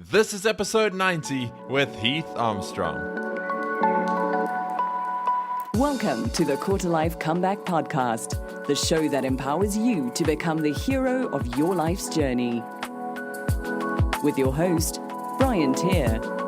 This is episode 90 with Heath Armstrong. Welcome to the Quarter Life Comeback Podcast, the show that empowers you to become the hero of your life's journey. With your host, Bryan Teare.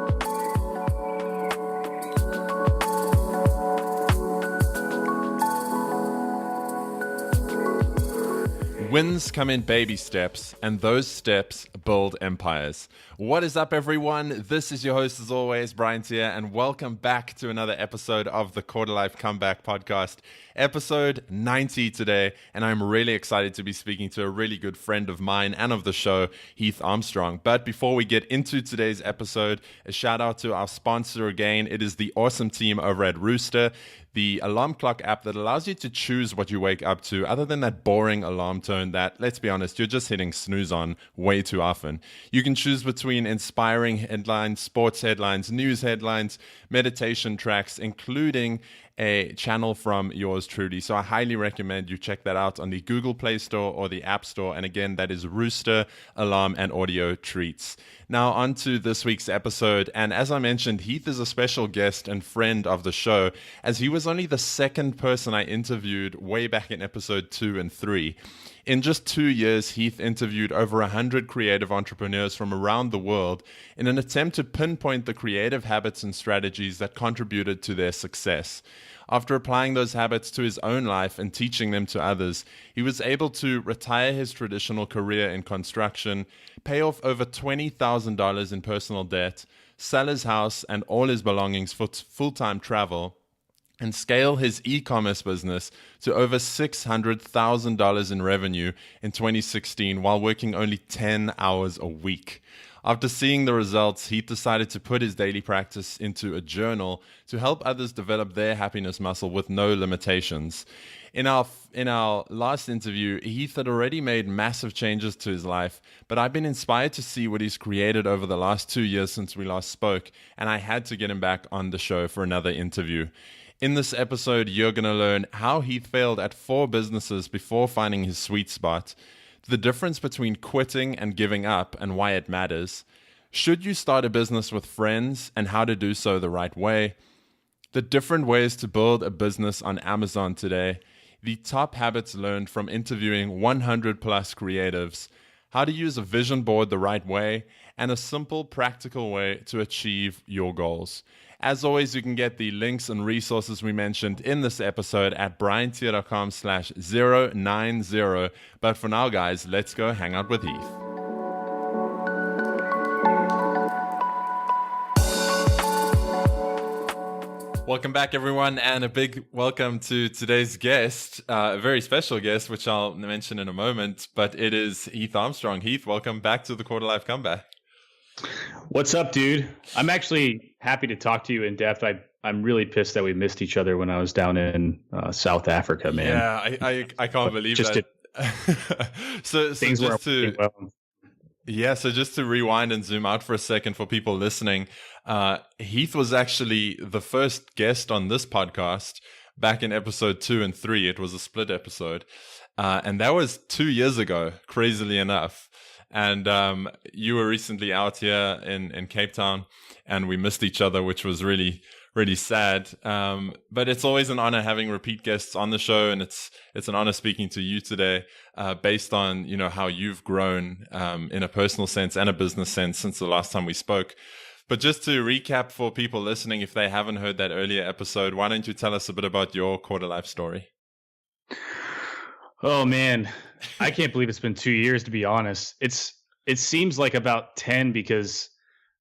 Wins come in baby steps, and those steps build empires. What is up, everyone? This is your host, as always, Bryan Teare, and welcome back to another episode of the Quarter Life Comeback Podcast, episode 90 today, and I'm really excited to be speaking to a really good friend of mine and of the show, Heath Armstrong. But before we get into today's episode, a shout out to our sponsor again. It is the awesome team over at Rooster, the alarm clock app that allows you to choose what you wake up to, other than that boring alarm tone that, let's be honest, you're just hitting snooze on way too often. You can choose between inspiring headlines, sports headlines, news headlines, meditation tracks, including a channel from yours truly. So I highly recommend you check that out on the Google Play Store or the App Store. And again, that is Rooster Alarm and Audio Treats. Now on to this week's episode. And as I mentioned, Heath is a special guest and friend of the show, as he was only the second person I interviewed way back in episode 2 and 3. In just 2 years, Heath interviewed over 100 creative entrepreneurs from around the world in an attempt to pinpoint the creative habits and strategies that contributed to their success. After applying those habits to his own life and teaching them to others, he was able to retire his traditional career in construction, pay off over $20,000 in personal debt, sell his house and all his belongings for full-time travel, and scale his e-commerce business to over $600,000 in revenue in 2016 while working only 10 hours a week. After seeing the results, Heath decided to put his daily practice into a journal to help others develop their happiness muscle with no limitations. In our last interview, Heath had already made massive changes to his life, but I've been inspired to see what he's created over the last 2 years since we last spoke, and I had to get him back on the show for another interview. In this episode, you're going to learn how Heath failed at 4 businesses before finding his sweet spot, the difference between quitting and giving up and why it matters, should you start a business with friends and how to do so the right way, the different ways to build a business on Amazon today, the top habits learned from interviewing 100 plus creatives, how to use a vision board the right way, and a simple, practical way to achieve your goals. As always, you can get the links and resources we mentioned in this episode at bryanteare.com/090. But for now, guys, let's go hang out with Heath. Welcome back, everyone, and a big welcome to today's guest, a very special guest, which I'll mention in a moment, but it is Heath Armstrong. Heath, welcome back to the Quarter Life Comeback. What's up, dude? I'm actually happy to talk to you in depth. I'm really pissed that we missed each other when I was down in South Africa, man. Yeah, I can't believe that. So just to rewind and zoom out for a second for people listening, Heath was actually the first guest on this podcast back in episode 2 and 3. It was a split episode. And that was 2 years ago, crazily enough. And you were recently out here in Cape Town, and we missed each other, which was really, really sad. But it's always an honor having repeat guests on the show, and it's an honor speaking to you today, based on how you've grown in a personal sense and a business sense since the last time we spoke. But just to recap for people listening, if they haven't heard that earlier episode, why don't you tell us a bit about your quarter life story? Oh man, I can't believe it's been 2 years, to be honest. It seems like about 10, because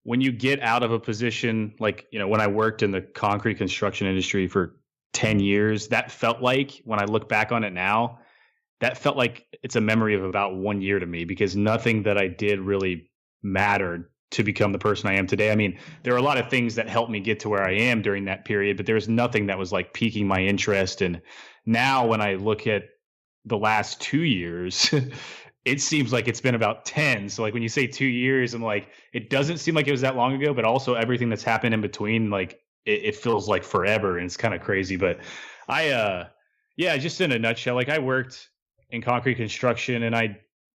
when you get out of a position, like, when I worked in the concrete construction industry for 10 years, that felt like, when I look back on it now, that felt like it's a memory of about 1 year to me, because nothing that I did really mattered to become the person I am today. I mean, there are a lot of things that helped me get to where I am during that period, but there was nothing that was like piquing my interest. And now when I look at the last 2 years, it seems like it's been about 10. So like when you say 2 years, I'm like, it doesn't seem like it was that long ago, but also everything that's happened in between, like it feels like forever, and it's kind of crazy. But just in a nutshell, like I worked in concrete construction, and I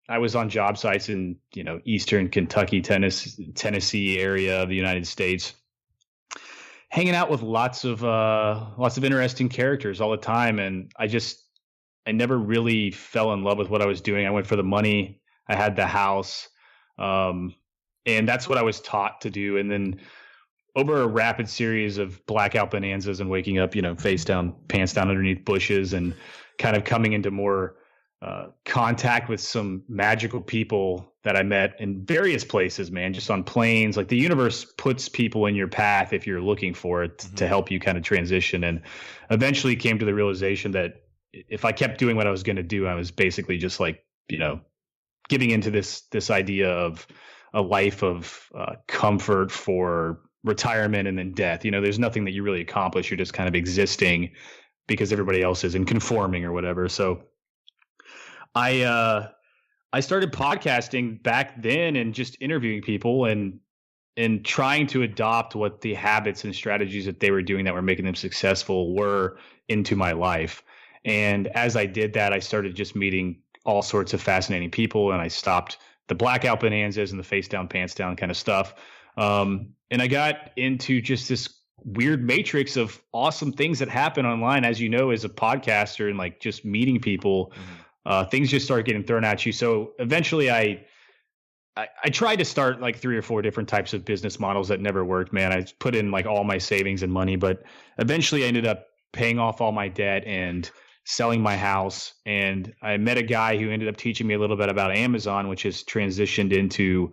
I was on job sites in, Eastern Kentucky, Tennessee area of the United States, hanging out with lots of interesting characters all the time. And I never really fell in love with what I was doing. I went for the money. I had the house. And that's what I was taught to do. And then over a rapid series of blackout bonanzas and waking up, face down, pants down underneath bushes, and kind of coming into more contact with some magical people that I met in various places, man, just on planes. Like, the universe puts people in your path if you're looking for it to help you kind of transition. And eventually came to the realization that if I kept doing what I was going to do, I was basically just like, getting into this idea of a life of comfort for retirement and then death. There's nothing that you really accomplish. You're just kind of existing because everybody else is, and conforming or whatever. So I started podcasting back then and just interviewing people and trying to adopt what the habits and strategies that they were doing that were making them successful were into my life. And as I did that, I started just meeting all sorts of fascinating people, and I stopped the blackout bonanzas and the face down, pants down kind of stuff. And I got into just this weird matrix of awesome things that happen online, as as a podcaster, and like just meeting people. Things just start getting thrown at you. So eventually I tried to start like 3 or 4 different types of business models that never worked, man. I put in like all my savings and money, but eventually I ended up paying off all my debt and selling my house. And I met a guy who ended up teaching me a little bit about Amazon, which has transitioned into,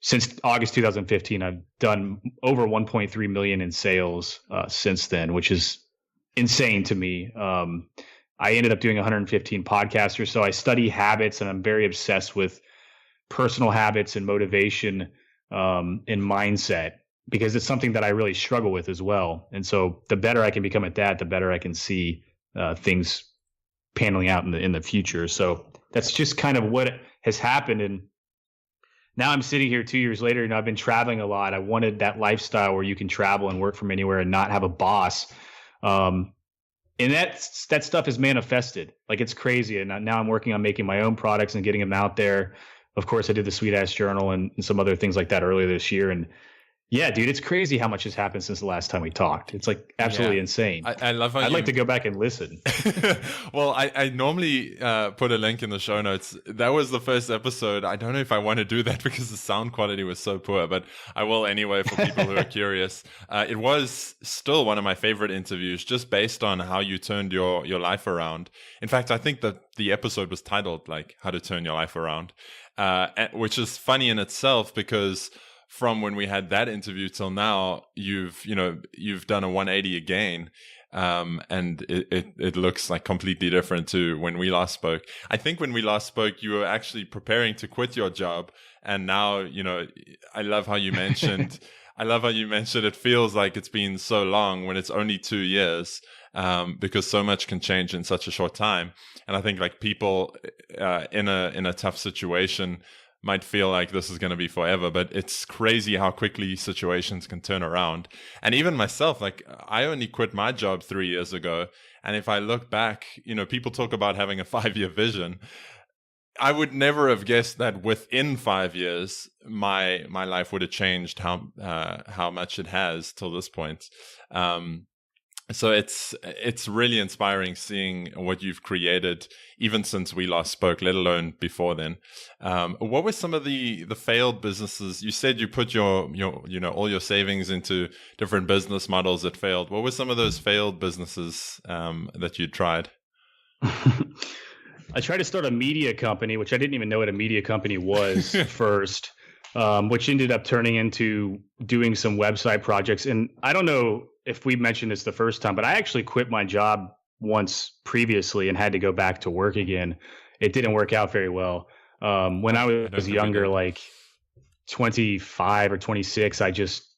since August 2015, I've done over 1.3 million in sales since then, which is insane to me. I ended up doing 115 podcasts or so. I study habits, and I'm very obsessed with personal habits and motivation and mindset, because it's something that I really struggle with as well. And so the better I can become at that, the better I can see things paneling out in the future. So that's just kind of what has happened. And now I'm sitting here 2 years later, and I've been traveling a lot. I wanted that lifestyle where you can travel and work from anywhere and not have a boss. And that stuff is manifested. Like, it's crazy. And now I'm working on making my own products and getting them out there. Of course, I did the Sweet Ass Journal and some other things like that earlier this year. And yeah, dude, it's crazy how much has happened since the last time we talked. It's like absolutely insane. I love how I'd like to go back and listen. Well, I normally put a link in the show notes. That was the first episode. I don't know if I want to do that because the sound quality was so poor, but I will anyway for people who are curious. It was still one of my favorite interviews, just based on how you turned your life around. In fact, I think that the episode was titled like "How to Turn Your Life Around," which is funny in itself, because from when we had that interview till now, you've done a 180 again, and it looks like completely different to when we last spoke. I think when we last spoke, you were actually preparing to quit your job, and now I love how you mentioned. I love how you mentioned it feels like it's been so long when it's only 2 years, because so much can change in such a short time. And I think like people in a tough situation might feel like this is going to be forever, but it's crazy how quickly situations can turn around. And even myself, like, I only quit my job 3 years ago. And if I look back, people talk about having a 5-year vision. I would never have guessed that within 5 years, my life would have changed how much it has till this point. So it's really inspiring seeing what you've created, even since we last spoke, let alone before then. What were some of the failed businesses? You said you put your all your savings into different business models that failed. What were some of those failed businesses that you tried? I tried to start a media company, which I didn't even know what a media company was first, which ended up turning into doing some website projects. And I don't know if we mentioned this the first time, but I actually quit my job once previously and had to go back to work again. It didn't work out very well. When I was younger, like 25 or 26, I just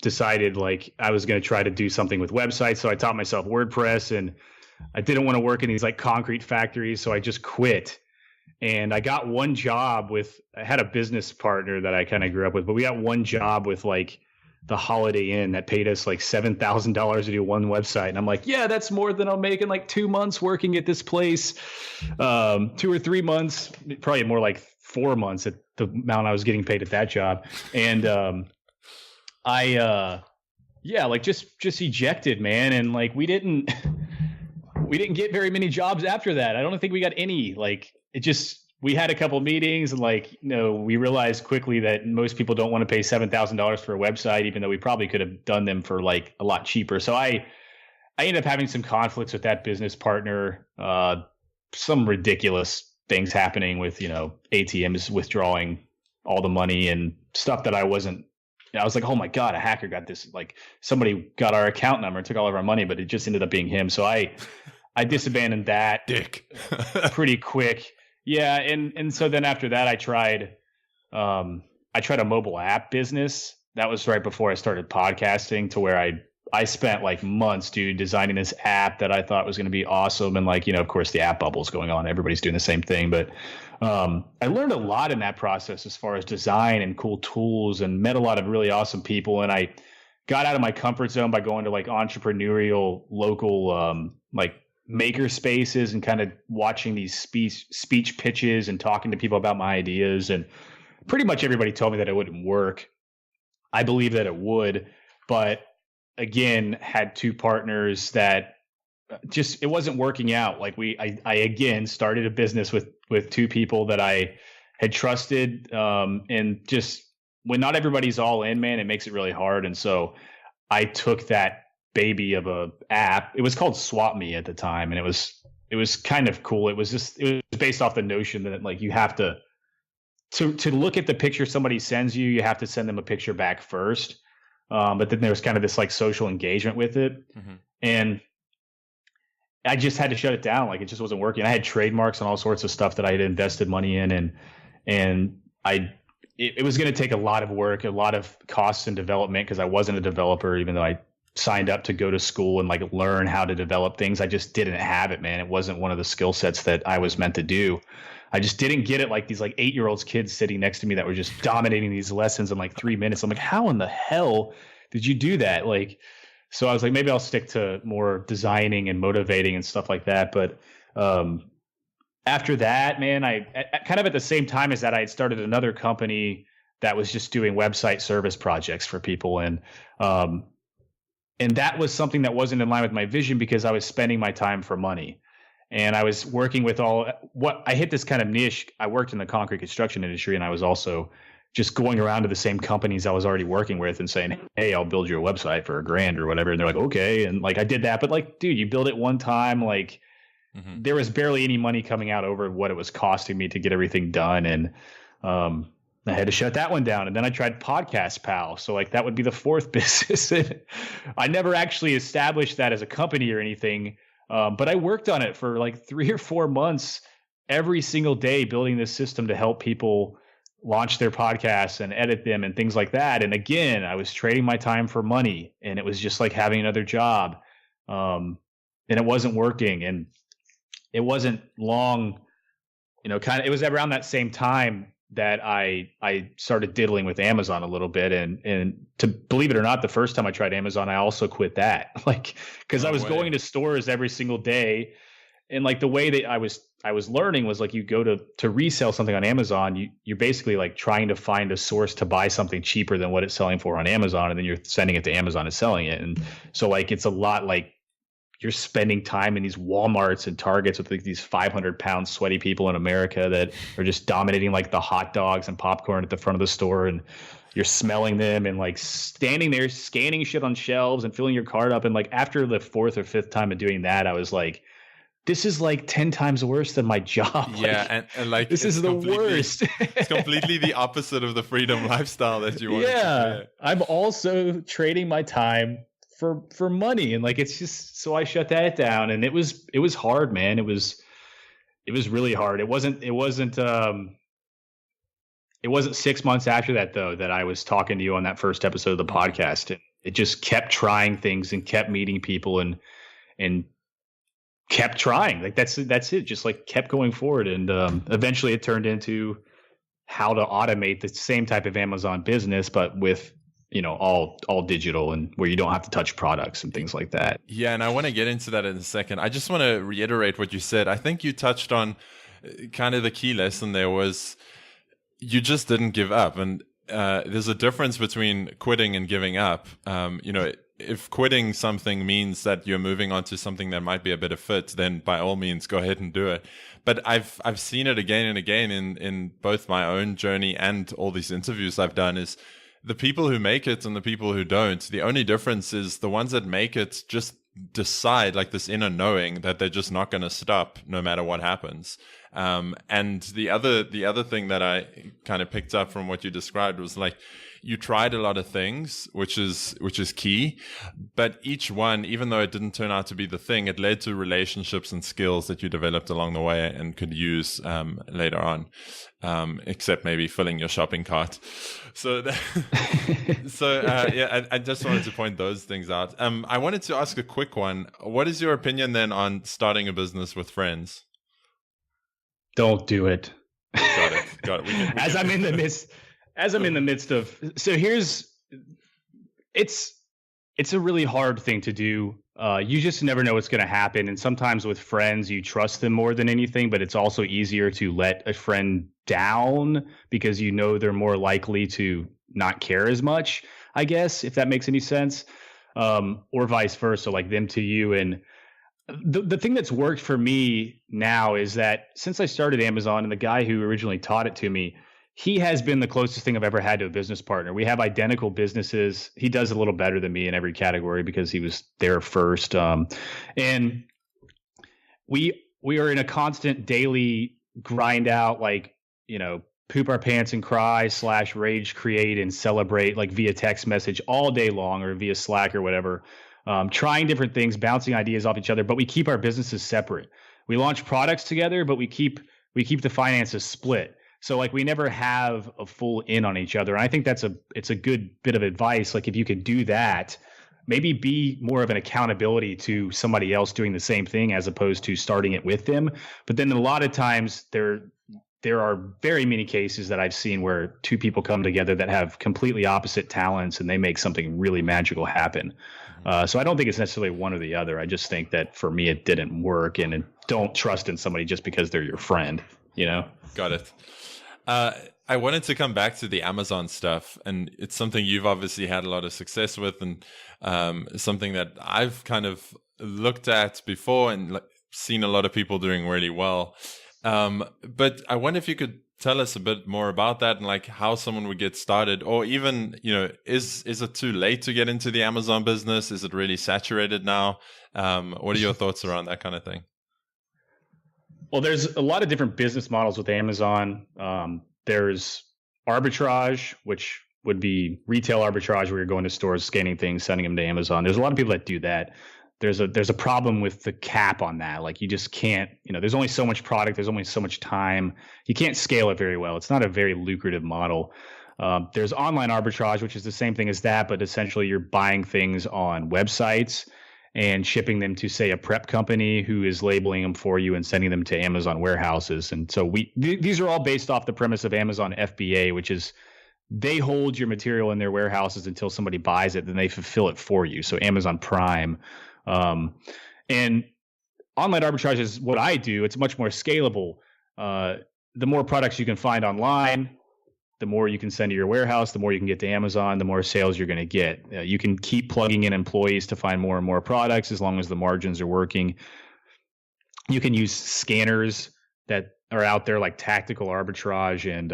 decided like I was going to try to do something with websites. So I taught myself WordPress, and I didn't want to work in these like concrete factories. So I just quit. And I got one job I had a business partner that I kind of grew up with, but we got one job with like the Holiday Inn that paid us like $7,000 to do one website. And I'm like, yeah, that's more than I'll make in like 2 months working at this place. 2 or 3 months, probably more like 4 months at the amount I was getting paid at that job. And like just ejected, man. And like we didn't get very many jobs after that. I don't think we got any. Like we had a couple meetings and like, we realized quickly that most people don't want to pay $7,000 for a website, even though we probably could have done them for like a lot cheaper. So I ended up having some conflicts with that business partner, some ridiculous things happening with, ATMs withdrawing all the money and stuff that I was like, oh my God, a hacker got this, like somebody got our account number and took all of our money, but it just ended up being him. So I disabandoned that pretty quick. Yeah, and so then after that, I tried a mobile app business. That was right before I started podcasting, to where I spent like months, dude, designing this app that I thought was going to be awesome. And like, of course, the app bubble's going on. Everybody's doing the same thing. But I learned a lot in that process as far as design and cool tools, and met a lot of really awesome people. And I got out of my comfort zone by going to like entrepreneurial local like maker spaces and kind of watching these speech pitches and talking to people about my ideas. And pretty much everybody told me that it wouldn't work. I believe that it would, but again, had two partners that just, it wasn't working out. Like I again started a business with two people that I had trusted. And just when not everybody's all in, man, it makes it really hard. And so I took that baby of a app. It was called Swap Me at the time, and it was kind of cool. It was based off the notion that like you have to look at the picture somebody sends you, you have to send them a picture back first. But then there was kind of this like social engagement with it. Mm-hmm. And I just had to shut it down. Like it just wasn't working. I had trademarks and all sorts of stuff that I had invested money in, and it was going to take a lot of work, a lot of costs and development, because I wasn't a developer, even though I signed up to go to school and like learn how to develop things. I just didn't have it, man. It wasn't one of the skill sets that I was meant to do. I just didn't get it. Like these like 8-year-olds kids sitting next to me that were just dominating these lessons in like 3 minutes. I'm like, how in the hell did you do that? Like, so I was like, maybe I'll stick to more designing and motivating and stuff like that. But after that, man, I kind of at the same time as that, I had started another company that was just doing website service projects for people. And that was something that wasn't in line with my vision, because I was spending my time for money. And I was working with I hit this kind of niche. I worked in the concrete construction industry, and I was also just going around to the same companies I was already working with and saying, hey, I'll build you a website for $1,000 or whatever. And they're like, okay. And like, I did that, but like, dude, you build it one time, like there was barely any money coming out over what it was costing me to get everything done. And, I had to shut that one down. And then I tried Podcast Pal. So like that would be the fourth business. I never actually established that as a company or anything. But I worked on it for like 3 or 4 months every single day, building this system to help people launch their podcasts and edit them and things like that. And again, I was trading my time for money, and it was just like having another job. And it wasn't working. And it wasn't long, it was around that same time that I started diddling with Amazon a little bit. And to believe it or not, the first time I tried Amazon, I also quit that. Like, cause I was going to stores every single day. And like the way that I was learning was like, you go to resell something on Amazon, you're basically like trying to find a source to buy something cheaper than what it's selling for on Amazon. And then you're sending it to Amazon and selling it. And so like, it's a lot like you're spending time in these Walmarts and Targets with like these 500-pound sweaty people in America that are just dominating like the hot dogs and popcorn at the front of the store. And you're smelling them and like standing there scanning shit on shelves and filling your cart up. And like after the 4th or 5th time of doing that, I was like, this is like 10 times worse than my job. Yeah. Like, and like, this is the worst. It's completely the opposite of the freedom lifestyle that you want. Yeah. I'm also trading my time for money. And like, it's just, so I shut that down, and it was hard, man. It was really hard. It wasn't 6 months after that though, that I was talking to you on that first episode of the podcast, and it just kept trying things and kept meeting people and kept trying. Like that's it. Just like kept going forward. And eventually it turned into how to automate the same type of Amazon business, but with all digital and where you don't have to touch products and things like that. Yeah, and I want to get into that in a second. I just want to reiterate what you said. I think you touched on kind of the key lesson there was you just didn't give up. And there's a difference between quitting and giving up. If quitting something means that you're moving on to something that might be a better fit, then by all means, go ahead and do it. But I've seen it again and again in both my own journey and all these interviews I've done is the people who make it and the people who don't. The only difference is the ones that make it just decide, like this inner knowing, that they're just not going to stop no matter what happens. And the other thing that I kind of picked up from what you described was like you tried a lot of things, which is key, but each one, even though it didn't turn out to be the thing, it led to relationships and skills that you developed along the way and could use later on, except maybe filling your shopping cart. I just wanted to point those things out. I wanted to ask a quick one. What is your opinion then on starting a business with friends? Don't do it. Got it. I'm in the midst of, so it's a really hard thing to do. You just never know what's going to happen. And sometimes with friends, you trust them more than anything, but it's also easier to let a friend down because they're more likely to not care as much, I guess, if that makes any sense. Or vice versa, like them to you. And the thing that's worked for me now is that since I started Amazon, and the guy who originally taught it to me, he has been the closest thing I've ever had to a business partner. We have identical businesses. He does a little better than me in every category because he was there first. And we are in a constant daily grind out, like, poop our pants and cry / rage create and celebrate, like via text message all day long or via Slack or whatever. Trying different things, bouncing ideas off each other, but we keep our businesses separate. We launch products together, but we keep the finances split. So like we never have a full in on each other. And I think it's a good bit of advice. Like if you could do that, maybe be more of an accountability to somebody else doing the same thing as opposed to starting it with them. But then a lot of times there are very many cases that I've seen where two people come together that have completely opposite talents and they make something really magical happen. So I don't think it's necessarily one or the other. I just think that for me, it didn't work, and don't trust in somebody just because they're your friend, Got it. I wanted to come back to the Amazon stuff, and it's something you've obviously had a lot of success with, and something that I've kind of looked at before and seen a lot of people doing really well. But I wonder if you could tell us a bit more about that and like how someone would get started, or even, is it too late to get into the Amazon business? Is it really saturated now? What are your thoughts around that kind of thing? Well, there's a lot of different business models with Amazon. There's arbitrage, which would be retail arbitrage where you're going to stores, scanning things, sending them to Amazon. There's a lot of people that do that. There's a problem with the cap on that. Like you just can't, there's only so much product. There's only so much time. You can't scale it very well. It's not a very lucrative model. There's online arbitrage, which is the same thing as that, but essentially you're buying things on websites and shipping them to, say, a prep company who is labeling them for you and sending them to Amazon warehouses. And so these are all based off the premise of Amazon FBA, which is they hold your material in their warehouses until somebody buys it, then they fulfill it for you. So Amazon Prime. And online arbitrage is what I do. It's much more scalable. The more products you can find online, the more you can send to your warehouse, the more you can get to Amazon, the more sales you're going to get. You can keep plugging in employees to find more and more products as long as the margins are working. You can use scanners that are out there like Tactical Arbitrage and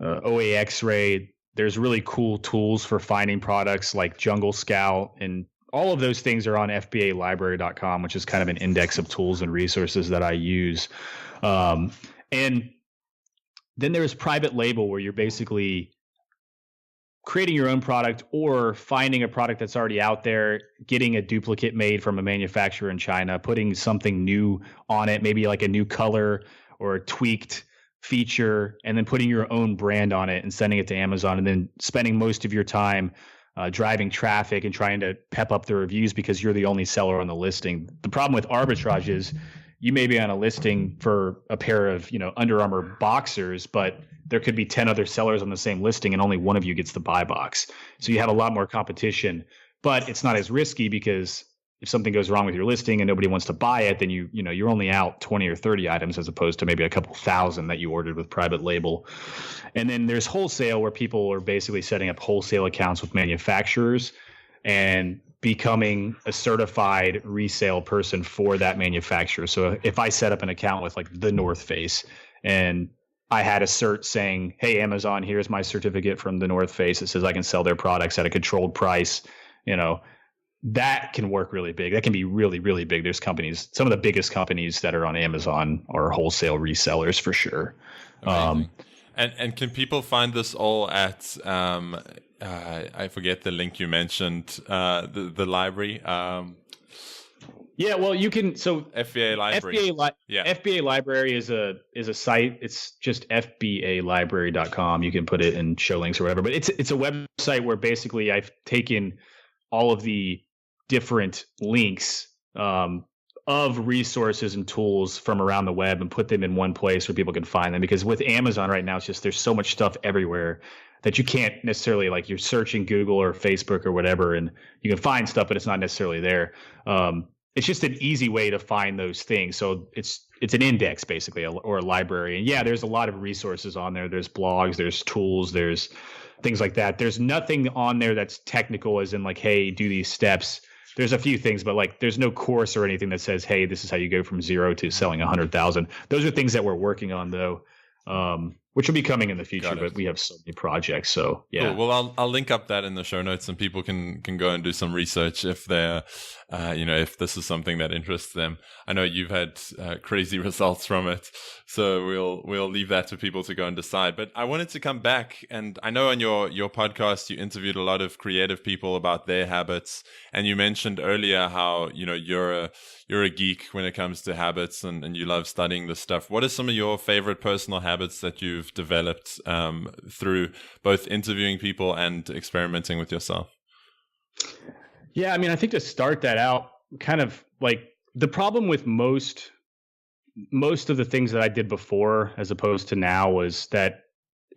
OA X-Ray. There's really cool tools for finding products like Jungle Scout, and all of those things are on FBAlibrary.com, which is kind of an index of tools and resources that I use. And then there's private label, where you're basically creating your own product or finding a product that's already out there, getting a duplicate made from a manufacturer in China, putting something new on it, maybe like a new color or a tweaked feature, and then putting your own brand on it and sending it to Amazon, and then spending most of your time driving traffic and trying to pep up the reviews because you're the only seller on the listing. The problem with arbitrage is you may be on a listing for a pair of, Under Armour boxers, but there could be 10 other sellers on the same listing and only one of you gets the buy box. So you have a lot more competition, but it's not as risky because if something goes wrong with your listing and nobody wants to buy it, then you're only out 20 or 30 items as opposed to maybe a couple thousand that you ordered with private label. And then there's wholesale, where people are basically setting up wholesale accounts with manufacturers and becoming a certified resale person for that manufacturer. So if I set up an account with like the North Face and I had a cert saying, hey, Amazon, here's my certificate from the North Face. It says I can sell their products at a controlled price, that can work really big. That can be really, really big. There's companies, some of the biggest companies that are on Amazon are wholesale resellers for sure. And can people find this all at, I forget the link you mentioned, the library? Yeah, well, you can. So FBA Library. FBA Library is a site. It's just fbalibrary.com. You can put it in show links or whatever. But it's a website where basically I've taken all of the different links of resources and tools from around the web and put them in one place where people can find them. Because with Amazon right now, it's just there's so much stuff everywhere that you can't necessarily, like, you're searching Google or Facebook or whatever, and you can find stuff, but it's not necessarily there. It's just an easy way to find those things. So it's an index basically, or a library. And yeah, there's a lot of resources on there. There's blogs, there's tools, there's things like that. There's nothing on there that's technical, as in like, hey, do these steps. There's a few things, but like there's no course or anything that says, hey, this is how you go from 0 to selling 100,000. Those are things that we're working on though, which will be coming in the future, but we have so many projects. So yeah. Cool. Well, I'll link up that in the show notes, and people can go and do some research if they're, if this is something that interests them. I know you've had crazy results from it, so we'll leave that to people to go and decide. But I wanted to come back, and I know on your podcast you interviewed a lot of creative people about their habits, and you mentioned earlier how you're a geek when it comes to habits, and you love studying this stuff. What are some of your favorite personal habits that you've developed through both interviewing people and experimenting with yourself? Yeah, I mean, I think to start that out, kind of like the problem with most of the things that I did before as opposed to now was that,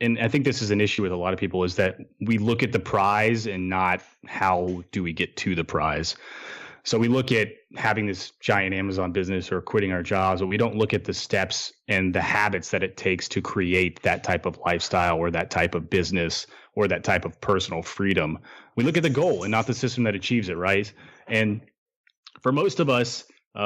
and I think this is an issue with a lot of people, is that we look at the prize and not how do we get to the prize. So we look at having this giant Amazon business or quitting our jobs, but we don't look at the steps and the habits that it takes to create that type of lifestyle or that type of business or that type of personal freedom. We look at the goal and not the system that achieves it, right? And for most of us,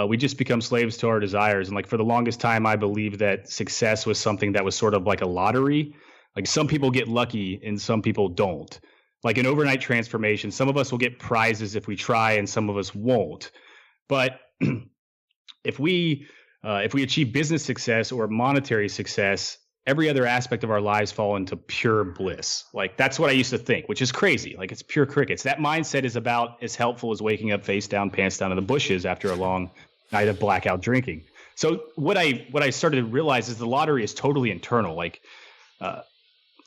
we just become slaves to our desires. And like for the longest time, I believed that success was something that was sort of like a lottery. Like some people get lucky and some people don't. Like an overnight transformation, some of us will get prizes if we try and some of us won't. But if we achieve business success or monetary success, every other aspect of our lives fall into pure bliss. Like that's what I used to think, which is crazy. Like it's pure crickets. That mindset is about as helpful as waking up face down, pants down in the bushes after a long night of blackout drinking. So what I started to realize is the lottery is totally internal. Like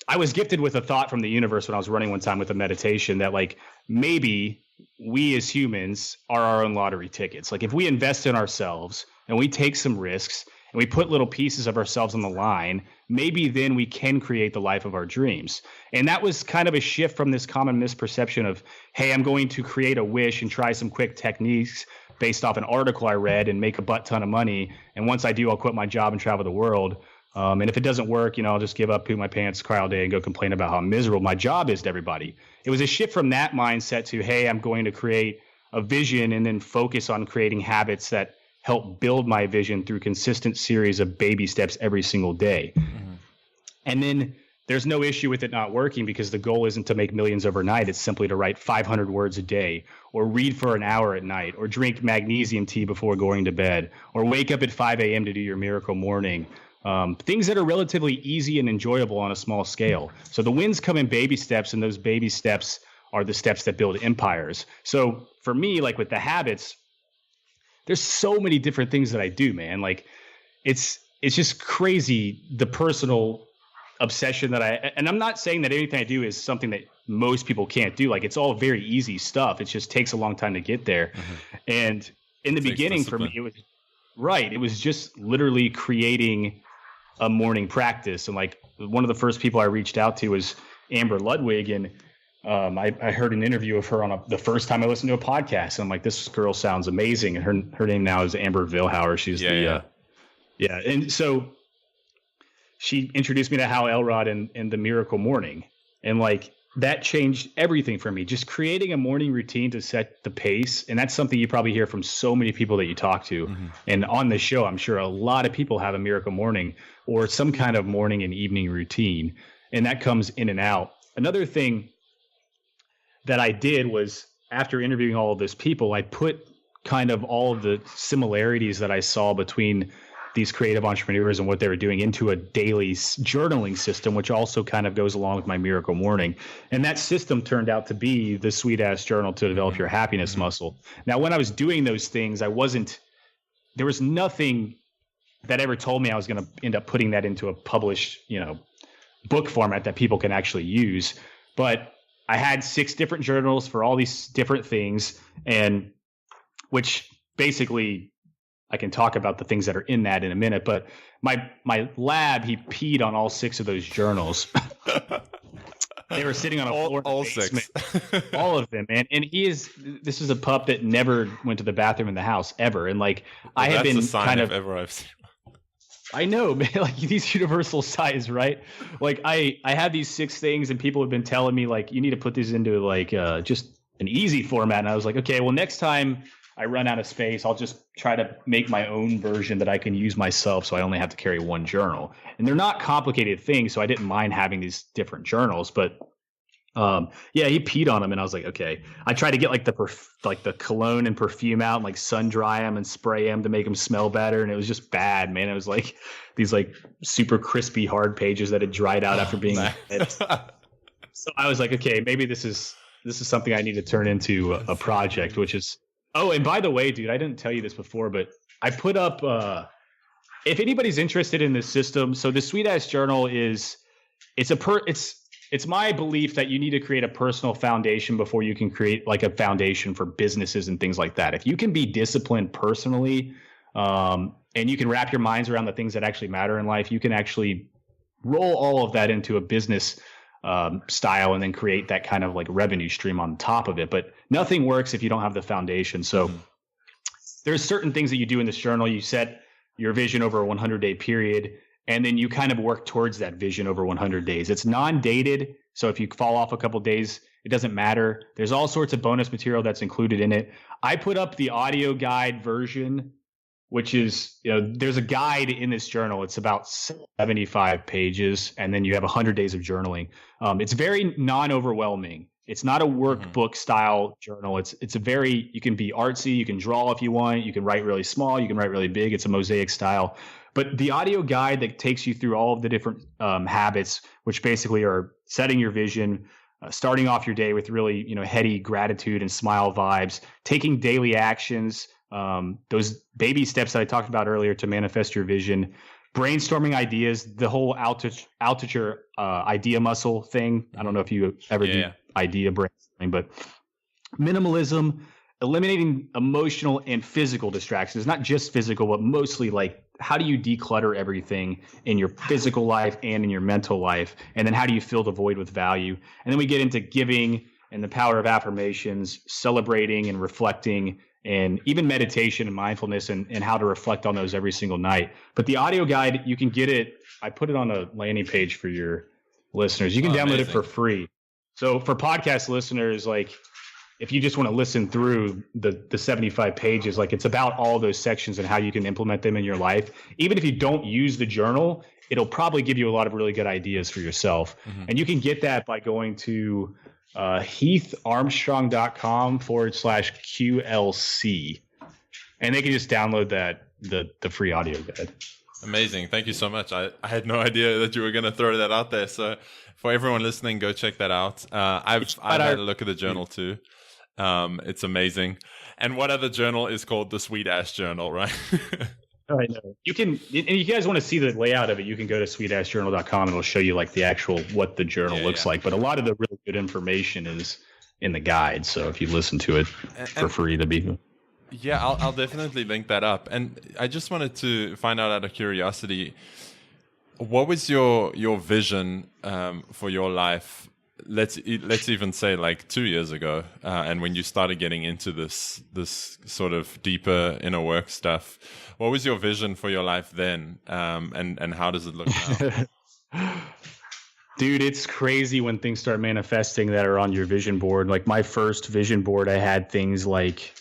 I was gifted with a thought from the universe when I was running one time with a meditation that like maybe we as humans are our own lottery tickets. Like if we invest in ourselves and we take some risks and we put little pieces of ourselves on the line, maybe then we can create the life of our dreams. And that was kind of a shift from this common misperception of, hey, I'm going to create a wish and try some quick techniques based off an article I read and make a butt ton of money. And once I do, I'll quit my job and travel the world. And if it doesn't work, I'll just give up, poop my pants, cry all day, and go complain about how miserable my job is to everybody. It was a shift from that mindset to, hey, I'm going to create a vision and then focus on creating habits that help build my vision through consistent series of baby steps every single day. Mm-hmm. And then there's no issue with it not working because the goal isn't to make millions overnight. It's simply to write 500 words a day or read for an hour at night or drink magnesium tea before going to bed or wake up at 5 a.m. to do your miracle morning. Things that are relatively easy and enjoyable on a small scale. So the wins come in baby steps, and those baby steps are the steps that build empires. So for me, like with the habits, there's so many different things that I do, man. Like it's just crazy, the personal obsession that and I'm not saying that anything I do is something that most people can't do. Like it's all very easy stuff. It just takes a long time to get there. Mm-hmm. And in the beginning for me, it was just literally creating a morning practice. And like one of the first people I reached out to was Amber Ludwig. And I heard an interview of her on the first time I listened to a podcast. And I'm like, this girl sounds amazing. And her name now is Amber Vilhauer. She's and so she introduced me to Hal Elrod and the Miracle Morning. And like, that changed everything for me. Just creating a morning routine to set the pace. And that's something you probably hear from so many people that you talk to. Mm-hmm. And on the show, I'm sure a lot of people have a miracle morning or some kind of morning and evening routine. And that comes in and out. Another thing that I did was, after interviewing all of those people, I put kind of all of the similarities that I saw between these creative entrepreneurs and what they were doing into a daily journaling system, which also kind of goes along with my miracle morning. And that system turned out to be the Sweet Ass Journal to Develop Your Happiness Muscle. Now, when I was doing those things, there was nothing that ever told me I was going to end up putting that into a published, book format that people can actually use. But I had 6 different journals for all these different things, and which basically, I can talk about the things that are in that in a minute, but my lab, he peed on all 6 of those journals. They were sitting on a floor. All 6. All of them, man. And this is a pup that never went to the bathroom in the house ever. And like, I have been that's the sign kind of ever I've seen. I know, man, like these universal size, right? Like I have these 6 things and people have been telling me like, you need to put these into like just an easy format. And I was like, okay, well, next time I run out of space, I'll just try to make my own version that I can use myself, so I only have to carry one journal. And they're not complicated things, so I didn't mind having these different journals. But he peed on them, and I was like, okay. I tried to get like the cologne and perfume out, and like sun dry them and spray them to make them smell better, and it was just bad, man. It was like these like super crispy hard pages that had dried out after being. So I was like, okay, maybe this is something I need to turn into a project, which is. Oh, and by the way, dude, I didn't tell you this before, but I put up, if anybody's interested in this system, so the Sweet Ass Journal it's my belief that you need to create a personal foundation before you can create like a foundation for businesses and things like that. If you can be disciplined personally, and you can wrap your minds around the things that actually matter in life, you can actually roll all of that into a business style and then create that kind of like revenue stream on top of it. But nothing works if you don't have the foundation. So there's certain things that you do in this journal. You set your vision over a 100-day period, and then you kind of work towards that vision over 100 days. It's non-dated. So if you fall off a couple of days, it doesn't matter. There's all sorts of bonus material that's included in it. I put up the audio guide version, which is, there's a guide in this journal. It's about 75 pages, and then you have 100 days of journaling. It's very non-overwhelming. It's not a workbook style journal. It's a very, you can be artsy, you can draw if you want, you can write really small, you can write really big. It's a mosaic style. But the audio guide that takes you through all of the different habits, which basically are setting your vision, starting off your day with really, heady gratitude and smile vibes, taking daily actions, those baby steps that I talked about earlier to manifest your vision, brainstorming ideas, the whole Altucher idea muscle thing. I don't know if you ever do idea brainstorming, but minimalism, eliminating emotional and physical distractions, not just physical, but mostly like, how do you declutter everything in your physical life and in your mental life? And then how do you fill the void with value? And then we get into giving and the power of affirmations, celebrating and reflecting, and even meditation and mindfulness and how to reflect on those every single night. But the audio guide, you can get it. I put it on a landing page for your listeners. You can download it for free. So for podcast listeners, like if you just want to listen through the 75 pages, like it's about all those sections and how you can implement them in your life. Even if you don't use the journal, it'll probably give you a lot of really good ideas for yourself. And you can get that by going to heatharmstrong.com/QLC. And they can just download the free audio guide. Amazing. Thank you so much. I had no idea that you were going to throw that out there. So for everyone listening, go check that out. I've had a look at the journal too. It's amazing. And what other journal is called the Sweet Ass Journal, right? I know. You can, and you guys want to see the layout of it, you can go to sweetassjournal.com and it'll show you like the actual, what the journal looks like. But a lot of the really good information is in the guide. So if you listen to it for free, to be. Yeah, I'll definitely link that up. And I just wanted to find out of curiosity, What was your vision for your life? Let's even say like 2 years ago, and when you started getting into this sort of deeper inner work stuff. What was your vision for your life then, and how does it look now? Dude, it's crazy when things start manifesting that are on your vision board. Like my first vision board, I had things like,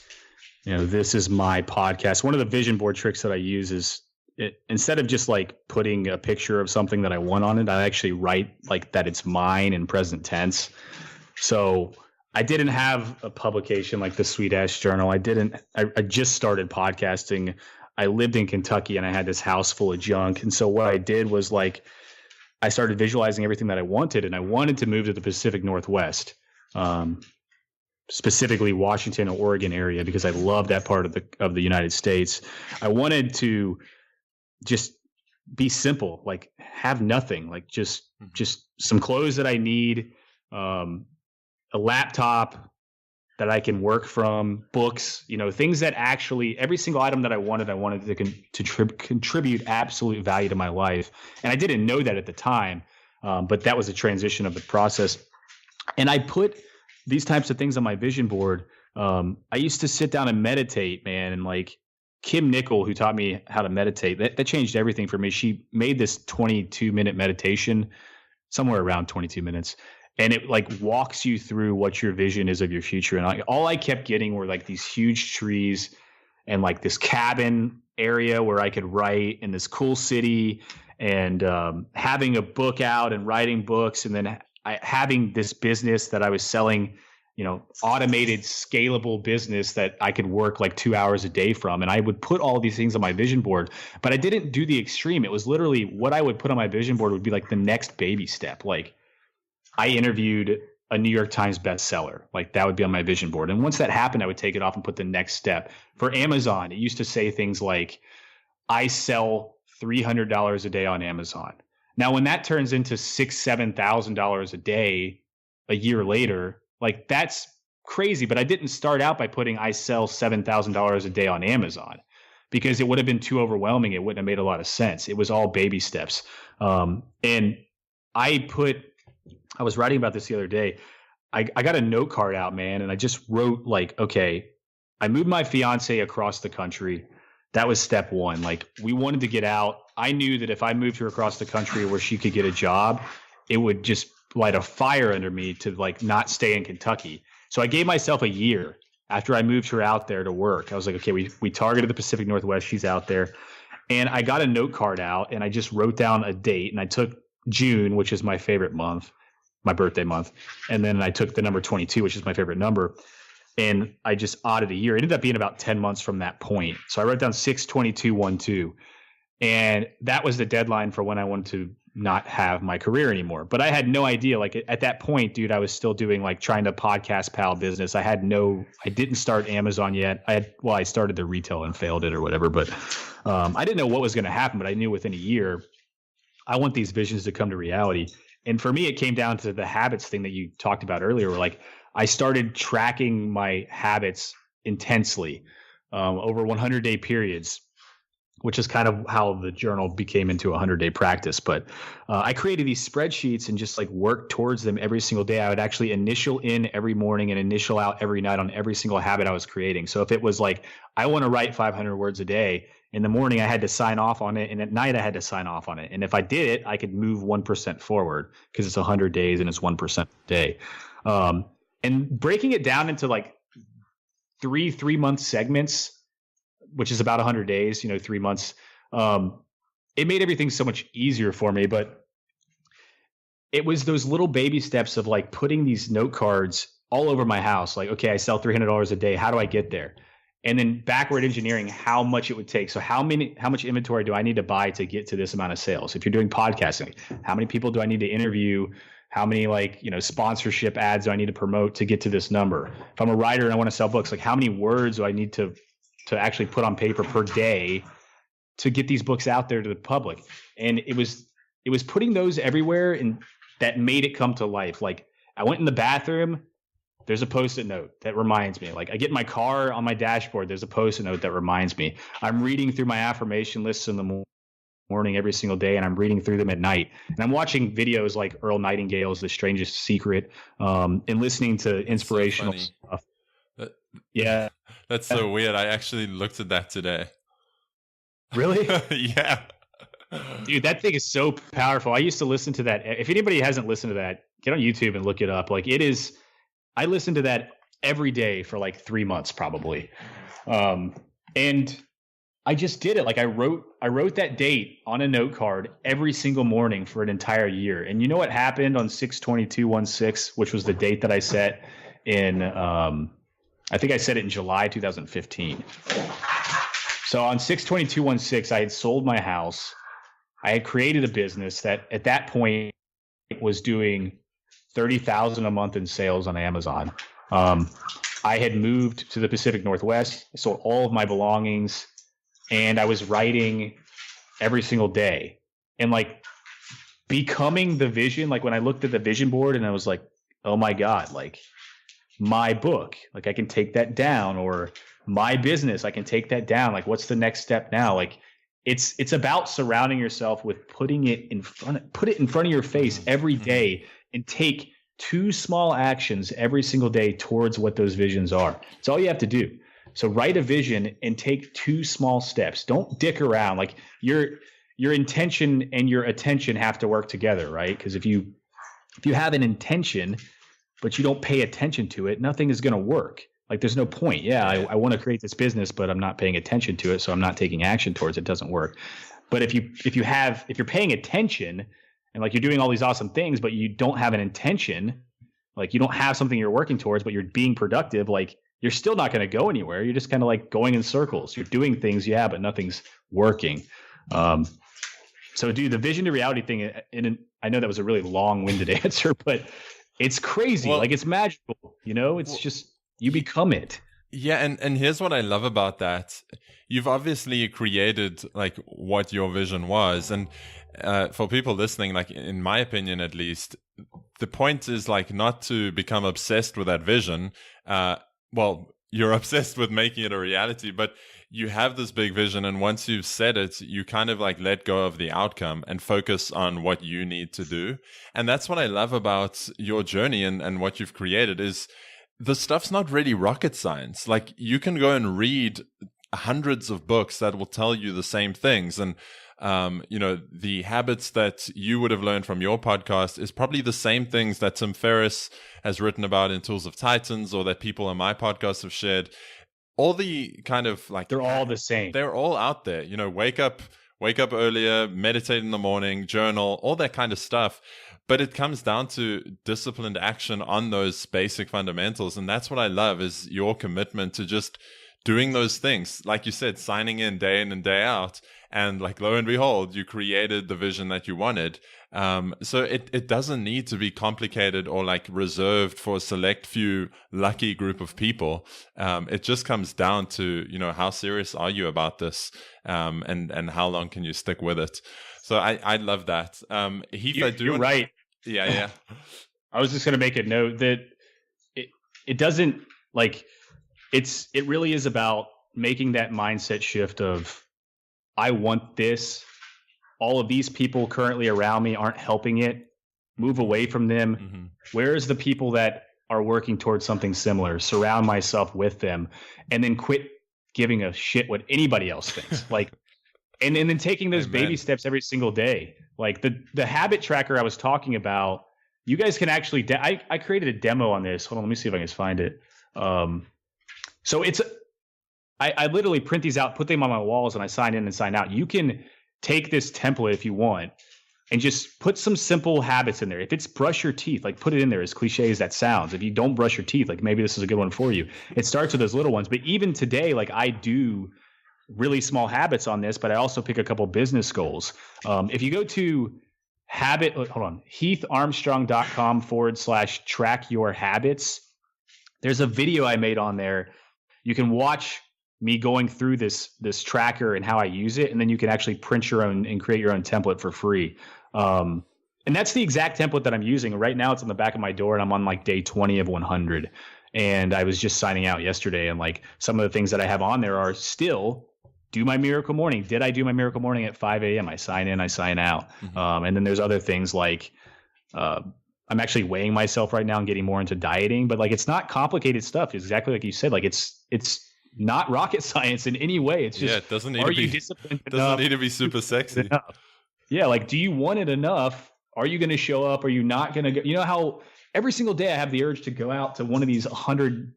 this is my podcast. One of the vision board tricks that I use is instead of just like putting a picture of something that I want on it, I actually write like that it's mine in present tense. So I didn't have a publication like the Sweet Ash Journal. I just started podcasting. I lived in Kentucky and I had this house full of junk. And so what I did was like, I started visualizing everything that I wanted, and I wanted to move to the Pacific Northwest, specifically Washington or Oregon area, because I love that part of the United States. I wanted to just be simple, like have nothing, like just some clothes that I need, a laptop that I can work from, books, things that actually every single item that I wanted to contribute absolute value to my life. And I didn't know that at the time, but that was a transition of the process. And I put these types of things on my vision board. I used to sit down and meditate, man. And like Kim Nickel, who taught me how to meditate, that changed everything for me. She made this 22-minute meditation, somewhere around 22 minutes. And it like walks you through what your vision is of your future. And all I kept getting were like these huge trees and like this cabin area where I could write in this cool city, and having a book out and writing books. And then having this business that I was selling, automated scalable business that I could work like 2 hours a day from. And I would put all these things on my vision board, but I didn't do the extreme. It was literally what I would put on my vision board would be like the next baby step. Like, I interviewed a New York Times bestseller. Like that would be on my vision board. And once that happened, I would take it off and put the next step. For Amazon, it used to say things like, I sell $300 a day on Amazon. Now, when that turns into $6,000, $7,000 a day a year later, like that's crazy. But I didn't start out by putting I sell $7,000 a day on Amazon, because it would have been too overwhelming. It wouldn't have made a lot of sense. It was all baby steps. And I was writing about this the other day. I got a note card out, man, and I just wrote like, okay, I moved my fiance across the country. That was step one. Like we wanted to get out. I knew that if I moved her across the country where she could get a job, it would just light a fire under me to like not stay in Kentucky. So I gave myself a year after I moved her out there to work. I was like, okay, we targeted the Pacific Northwest. She's out there. And I got a note card out and I just wrote down a date, and I took June, which is my favorite month, my birthday month. And then I took the number 22, which is my favorite number. And I just odded a year. It ended up being about 10 months from that point. So I wrote down 6/22/12. And that was the deadline for when I wanted to not have my career anymore. But I had no idea. Like at that point, dude, I was still doing like trying to podcast pal business. I didn't start Amazon yet. I started the retail and failed it or whatever. But I didn't know what was going to happen, but I knew within a year, I want these visions to come to reality. And for me, it came down to the habits thing that you talked about earlier, where like I started tracking my habits intensely over 100-day periods, which is kind of how the journal became into a 100-day practice. But I created these spreadsheets and just like worked towards them every single day. I would actually initial in every morning and initial out every night on every single habit I was creating. So if it was like, I want to write 500 words a day, in the morning I had to sign off on it, and at night I had to sign off on it. And if I did it, I could move 1% forward, because it's 100 days and it's 1% a day. And breaking it down into like three-month segments, which is about 100 days, 3 months. It made everything so much easier for me, but it was those little baby steps of like putting these note cards all over my house. Like, okay, I sell $300 a day. How do I get there? And then backward engineering how much it would take. So how much inventory do I need to buy to get to this amount of sales? If you're doing podcasting, how many people do I need to interview? How many sponsorship ads do I need to promote to get to this number? If I'm a writer and I want to sell books, like how many words do I need to actually put on paper per day to get these books out there to the public? And it was putting those everywhere, and that made it come to life. Like I went in the bathroom, there's a Post-it note that reminds me. Like I get in my car, on my dashboard, there's a Post-it note that reminds me. I'm reading through my affirmation lists in the morning. morning every single day, and I'm reading through them at night. And I'm watching videos like Earl Nightingale's The Strangest Secret, and listening to inspirational stuff. Yeah. That's so weird. I actually looked at that today. Really? Yeah. Dude, that thing is so powerful. I used to listen to that. If anybody hasn't listened to that, get on YouTube and look it up. Like, it is, I listened to that every day for like 3 months probably. And I just did it. Like, I wrote that date on a note card every single morning for an entire year. And you know what happened on 6/22/16, which was the date that I set in, I think I set it in July 2015. So on 6/22/16, I had sold my house. I had created a business that at that point was doing $30,000 a month in sales on Amazon. I had moved to the Pacific Northwest, sold all of my belongings, and I was writing every single day. And like, becoming the vision, like when I looked at the vision board and I was like, oh my God, like my book, like I can take that down, or my business, I can take that down. Like, what's the next step now? Like, it's about surrounding yourself with put it in front of your face every day, and take 2 small actions every single day towards what those visions are. It's all you have to do. So write a vision and take 2 small steps. Don't dick around. Like, your intention and your attention have to work together, right? Because if you have an intention, but you don't pay attention to it, nothing is going to work. Like, there's no point. Yeah, I want to create this business, but I'm not paying attention to it, so I'm not taking action towards it. It doesn't work. But if you're paying attention and like you're doing all these awesome things, but you don't have an intention, like you don't have something you're working towards, but you're being productive, like you're still not going to go anywhere. You're just kind of like going in circles. You're doing things, yeah, but nothing's working. So, dude, the vision to reality thing, and I know that was a really long-winded answer, but it's crazy. Well, like, it's magical, you know? It's just, you become it. Yeah, and here's what I love about that. You've obviously created like what your vision was, and for people listening, like in my opinion at least, the point is like not to become obsessed with that vision. Well, you're obsessed with making it a reality, but you have this big vision, and once you've set it, you kind of like let go of the outcome and focus on what you need to do. And that's what I love about your journey and what you've created is the stuff's not really rocket science. Like, you can go and read hundreds of books that will tell you the same things. And, you know, the habits that you would have learned from your podcast is probably the same things that Tim Ferriss has written about in Tools of Titans, or that people on my podcast have shared. All the kind of like, they're all the same. They're all out there. You know, wake up earlier, meditate in the morning, journal, all that kind of stuff. But it comes down to disciplined action on those basic fundamentals. And that's what I love, is your commitment to just doing those things. Like you said, signing in and day out. And like, lo and behold, you created the vision that you wanted. So it doesn't need to be complicated or like reserved for a select few lucky group of people. It just comes down to, you know, how serious are you about this? And how long can you stick with it? So I love that. Heath, you're right. Yeah. I was just going to make a note that it doesn't like, it really is about making that mindset shift of, I want this. All of these people currently around me aren't helping it. Move away from them. Mm-hmm. Where's the people that are working towards something similar? Surround myself with them, and then quit giving a shit what anybody else thinks. Like, and then taking those baby steps every single day. Like the habit tracker I was talking about, you guys can actually, I created a demo on this. Hold on, let me see if I can find it. So I literally print these out, put them on my walls, and I sign in and sign out. You can take this template if you want and just put some simple habits in there. If it's brush your teeth, like put it in there, as cliche as that sounds. If you don't brush your teeth, like maybe this is a good one for you. It starts with those little ones. But even today, like I do really small habits on this, but I also pick a couple business goals. If you go to heatharmstrong.com/track your habits, there's a video I made on there. You can watch me going through this tracker and how I use it, and then you can actually print your own and create your own template for free. And that's the exact template that I'm using right now. It's on the back of my door, and I'm on like day 20 of 100. And I was just signing out yesterday, and like some of the things that I have on there are still do my miracle morning. Did I do my miracle morning at 5 a.m.? I sign in, I sign out. And then there's other things like I'm actually weighing myself right now and getting more into dieting, but like it's not complicated stuff. It's exactly like you said. Like it's not rocket science in any way. It's just it doesn't need are to be you disciplined enough? Doesn't need to be super sexy. Enough? Yeah, like do you want it enough? Are you going to show up? Are you not going to go? You know how every single day I have the urge to go out to one of these 100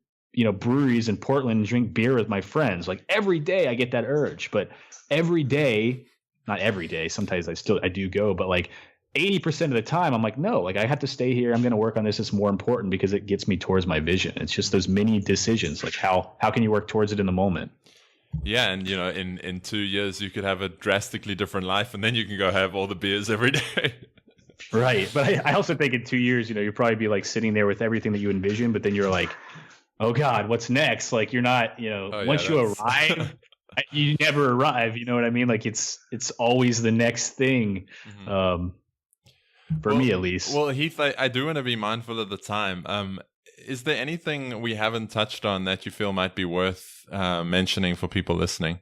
breweries in Portland and drink beer with my friends. Like every day I get that urge, but every day, not every day, sometimes I do go, but like 80% of the time I'm like, no, like I have to stay here. I'm going to work on this. It's more important because it gets me towards my vision. It's just those mini decisions. Like how can you work towards it in the moment? Yeah. And in 2 years you could have a drastically different life, and then you can go have all the beers every day. Right. But I also think in 2 years, you'll probably be like sitting there with everything that you envision, but then you're like, oh God, what's next? Like you're not, once you arrive, you never arrive. You know what I mean? Like it's always the next thing. For me at least. Well, Heath, I do want to be mindful of the time. Is there anything we haven't touched on that you feel might be worth mentioning for people listening?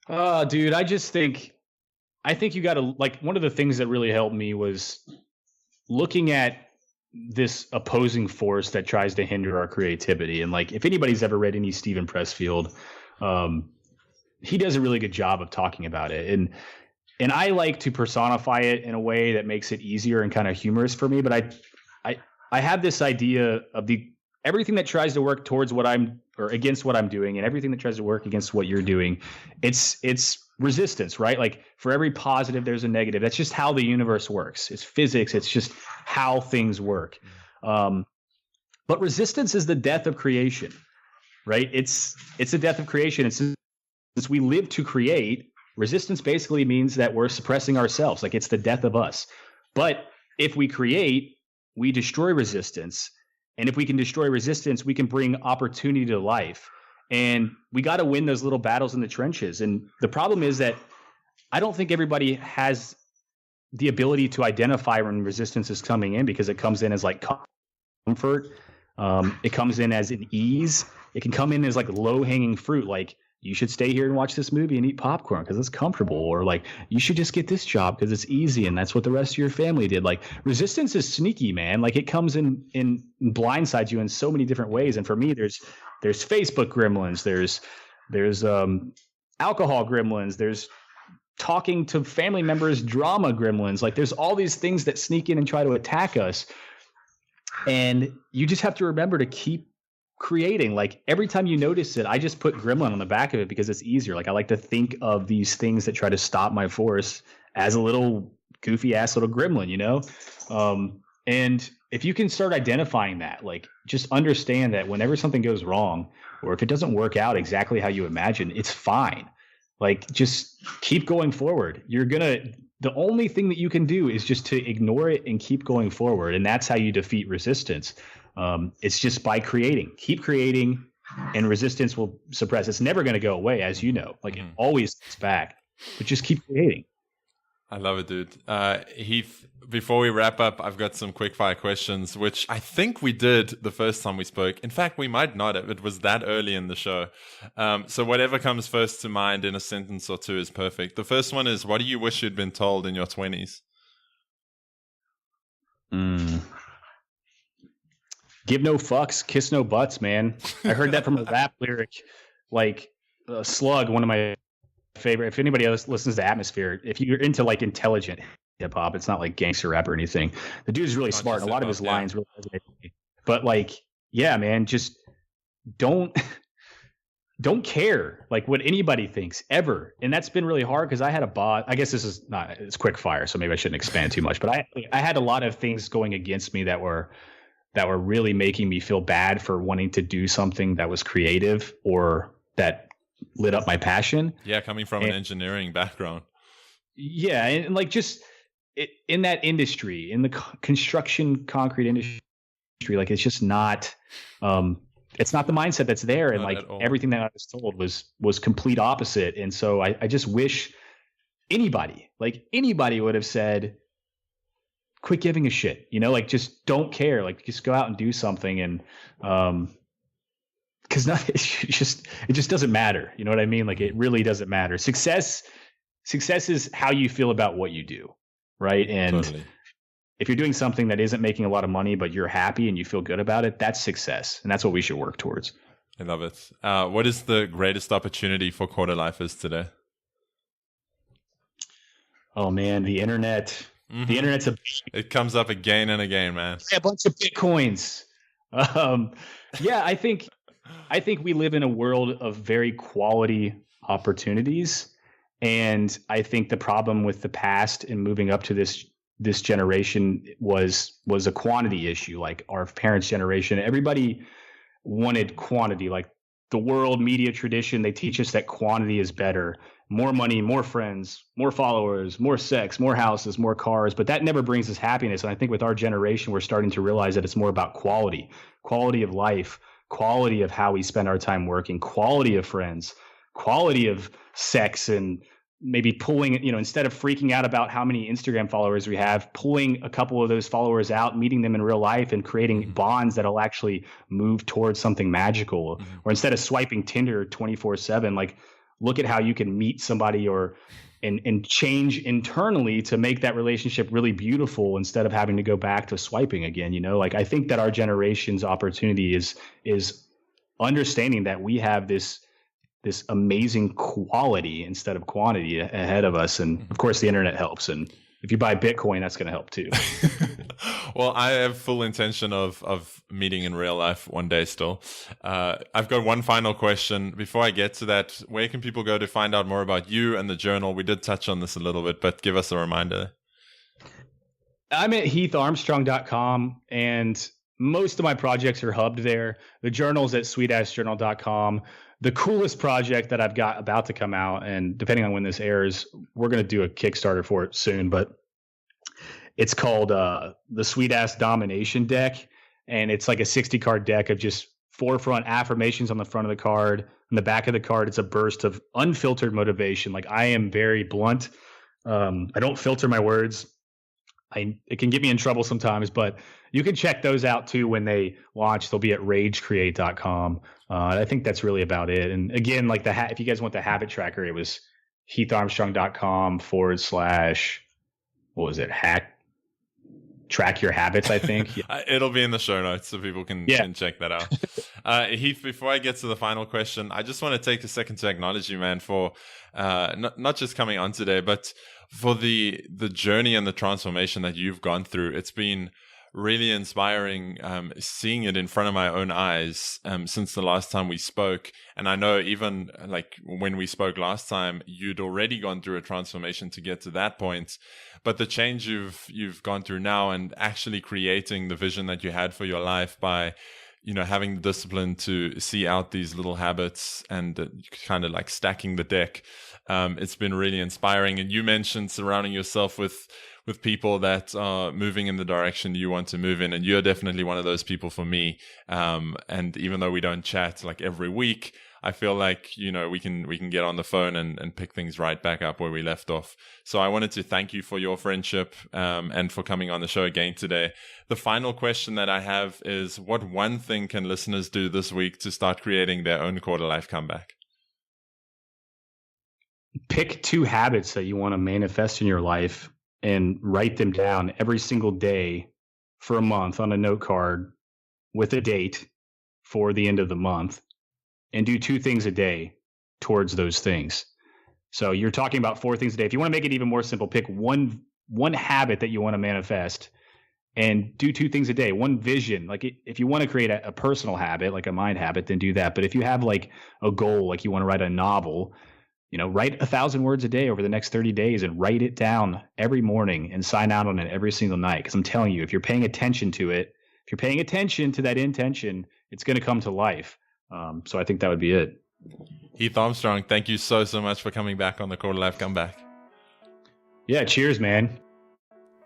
Dude, I think you got to, like, one of the things that really helped me was looking at this opposing force that tries to hinder our creativity. And like, if anybody's ever read any Stephen Pressfield, he does a really good job of talking about it. And I like to personify it in a way that makes it easier and kind of humorous for me. But I have this idea of everything that tries to work towards against what I'm doing, and everything that tries to work against what you're doing. It's resistance, right? Like for every positive, there's a negative. That's just how the universe works. It's physics. It's just how things work. But resistance is the death of creation, right? It's the death of creation. And since we live to create, resistance basically means that we're suppressing ourselves. Like it's the death of us. But if we create, we destroy resistance. And if we can destroy resistance, we can bring opportunity to life. And we got to win those little battles in the trenches. And the problem is that I don't think everybody has the ability to identify when resistance is coming in, because it comes in as like comfort. It comes in as an ease. It can come in as like low hanging fruit. Like, you should stay here and watch this movie and eat popcorn because it's comfortable. Or like, you should just get this job because it's easy and that's what the rest of your family did. Like, resistance is sneaky, man. Like, it comes in blindsides you in so many different ways. And for me, there's Facebook gremlins. There's alcohol gremlins. There's talking to family members, drama gremlins. Like, there's all these things that sneak in and try to attack us. And you just have to remember to keep creating. Like, every time you notice it, I just put gremlin on the back of it because it's easier. Like, I like to think of these things that try to stop my force as a little goofy ass little gremlin, and if you can start identifying that, like, just understand that whenever something goes wrong, or if it doesn't work out exactly how you imagine, it's fine. Like, just keep going forward. The only thing that you can do is just to ignore it and keep going forward. And that's how you defeat resistance. It's just by creating. Keep creating, and resistance will suppress. It's never going to go away, as you know. Like, it always comes back. But just keep creating. I love it, dude. Heath, before we wrap up, I've got some quickfire questions, which I think we did the first time we spoke. In fact, we might not have. It was that early in the show. So whatever comes first to mind in a sentence or two is perfect. The first one is, what do you wish you'd been told in your 20s? Give no fucks, kiss no butts, man. I heard that from a rap lyric, like Slug, one of my favorite. If anybody else listens to Atmosphere, if you're into like intelligent hip hop, it's not like gangster rap or anything. The dude's really smart, and a lot of his lines really resonate with me. But like, yeah, man, just don't care like what anybody thinks ever. And that's been really hard because I had a boss. I guess it's quick fire, so maybe I shouldn't expand too much. But I had a lot of things going against me that were really making me feel bad for wanting to do something that was creative or that lit up my passion. Yeah, coming from an engineering background. Yeah, and like just in that industry, in the construction concrete industry, like it's just not it's not the mindset that's there. And like everything that I was told was complete opposite. And so I just wish anybody would have said, quit giving a shit, like just don't care, like just go out and do something. And because it just doesn't matter. You know what I mean? Like, it really doesn't matter. Success is how you feel about what you do, right? And Totally. if you're doing something that isn't making a lot of money, but you're happy and you feel good about it, that's success. And that's what we should work towards. I love it. What is the greatest opportunity for quarter lifers today? Oh man, the internet. Mm-hmm. The internet's it comes up again and again, man. A bunch of Bitcoins. Yeah, I think we live in a world of very quality opportunities. And I think the problem with the past and moving up to this generation was a quantity issue. Like our parents' generation, everybody wanted quantity. Like the world media tradition, they teach us that quantity is better. More money, more friends, more followers, more sex, more houses, more cars. But that never brings us happiness. And I think with our generation, we're starting to realize that it's more about quality of life, quality of how we spend our time working, quality of friends, quality of sex, and maybe pulling, instead of freaking out about how many Instagram followers we have, pulling a couple of those followers out, meeting them in real life and creating bonds that'll actually move towards something magical. Or instead of swiping Tinder 24/7, like look at how you can meet somebody and change internally to make that relationship really beautiful instead of having to go back to swiping again. Like I think that our generation's opportunity is understanding that we have this amazing quality instead of quantity ahead of us. And of course the internet helps. And if you buy Bitcoin, that's going to help too. Well, I have full intention of meeting in real life one day still. I've got one final question. Before I get to that, where can people go to find out more about you and the journal? We did touch on this a little bit, but give us a reminder. I'm at heatharmstrong.com, and most of my projects are hubbed there. The journal's at sweetassjournal.com. The coolest project that I've got about to come out, and depending on when this airs, we're going to do a Kickstarter for it soon, but it's called the Sweet Ass Domination Deck. And it's like a 60-card deck of just forefront affirmations on the front of the card. On the back of the card, it's a burst of unfiltered motivation. Like I am very blunt. I don't filter my words. It can get me in trouble sometimes, but you can check those out too when they launch. They'll be at ragecreate.com. I think that's really about it. And again, like if you guys want the habit tracker, it was heatharmstrong.com / what was it? Track your habits, I think. Yeah. It'll be in the show notes so people can check that out. Heath, before I get to the final question, I just want to take a second to acknowledge you, man, for not just coming on today, but for the journey and the transformation that you've gone through. It's been really inspiring seeing it in front of my own eyes since the last time we spoke. And I know even like when we spoke last time, you'd already gone through a transformation to get to that point. But the change you've gone through now and actually creating the vision that you had for your life by having the discipline to see out these little habits and kind of like stacking the deck. It's been really inspiring. And you mentioned surrounding yourself with people that are moving in the direction you want to move in. And you're definitely one of those people for me. And even though we don't chat like every week, I feel like, we can get on the phone and pick things right back up where we left off. So I wanted to thank you for your friendship, and for coming on the show again today. The final question that I have is, what one thing can listeners do this week to start creating their own quarter life comeback? Pick 2 habits that you want to manifest in your life and write them down every single day for a month on a note card with a date for the end of the month, and do 2 things a day towards those things. So you're talking about 4 things a day. If you want to make it even more simple, pick one habit that you want to manifest and do 2 things a day. One vision, like if you want to create a personal habit, like a mind habit, then do that. But if you have like a goal, like you want to write a novel, write 1,000 words a day over the next 30 days and write it down every morning and sign out on it every single night. Because I'm telling you, if you're paying attention to it, if you're paying attention to that intention, it's going to come to life. So I think that would be it. Heath Armstrong, thank you so much for coming back on the Quarter Life Comeback. Yeah, cheers, man.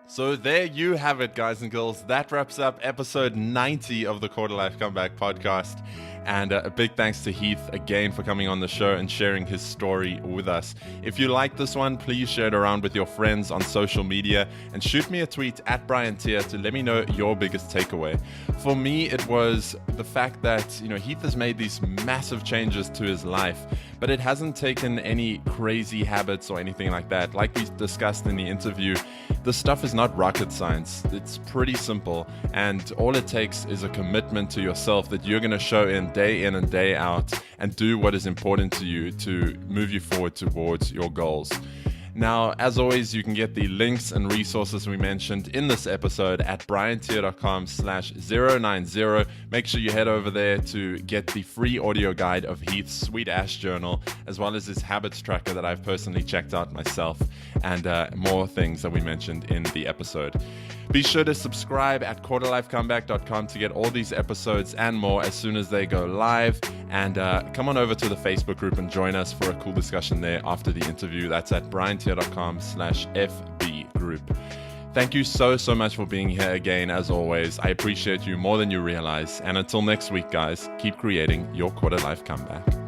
So there you have it, guys and girls. That wraps up episode 90 of the Quarter Life Comeback podcast. And a big thanks to Heath again for coming on the show and sharing his story with us. If you like this one, please share it around with your friends on social media and shoot me a tweet at Bryan Teare to let me know your biggest takeaway. For me, it was the fact that, Heath has made these massive changes to his life, but it hasn't taken any crazy habits or anything like that. Like we discussed in the interview, the stuff is not rocket science. It's pretty simple, and all it takes is a commitment to yourself that you're going to show in and day out and do what is important to you to move you forward towards your goals. Now, as always, you can get the links and resources we mentioned in this episode at bryanteare.com/090. Make sure you head over there to get the free audio guide of Heath's Sweet Ash Journal, as well as his habits tracker that I've personally checked out myself, and more things that we mentioned in the episode. Be sure to subscribe at quarterlifecomeback.com to get all these episodes and more as soon as they go live. And come on over to the Facebook group and join us for a cool discussion there after the interview. That's at bryanteare.com/FB group. Thank you so much for being here again, as always. I appreciate you more than you realize. And until next week, guys, keep creating your quarter life comeback.